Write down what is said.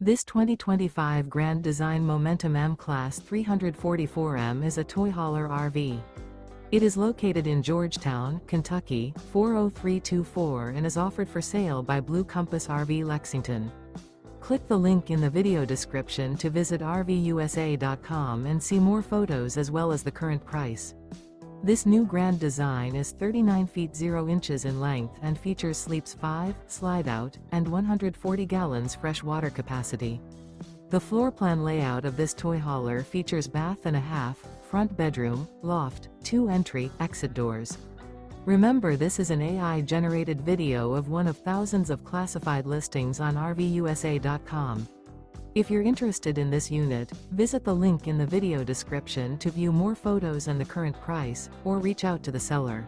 This 2025 Grand Design Momentum M-Class 344M is a toy hauler RV. It is located in Georgetown, Kentucky, 40324 and is offered for sale by Blue Compass RV Lexington. Click the link in the video description to visit RVUSA.com and see more photos as well as the current price. This new grand design is 39 feet 0 inches in length and features sleeps 5, slide-out, and 140 gallons fresh water capacity. The floor plan layout of this toy hauler features bath and a half, front bedroom, loft, 2 entry, exit doors. Remember, this is an AI-generated video of one of thousands of classified listings on RVUSA.com. If you're interested in this unit, visit the link in the video description to view more photos and the current price, or reach out to the seller.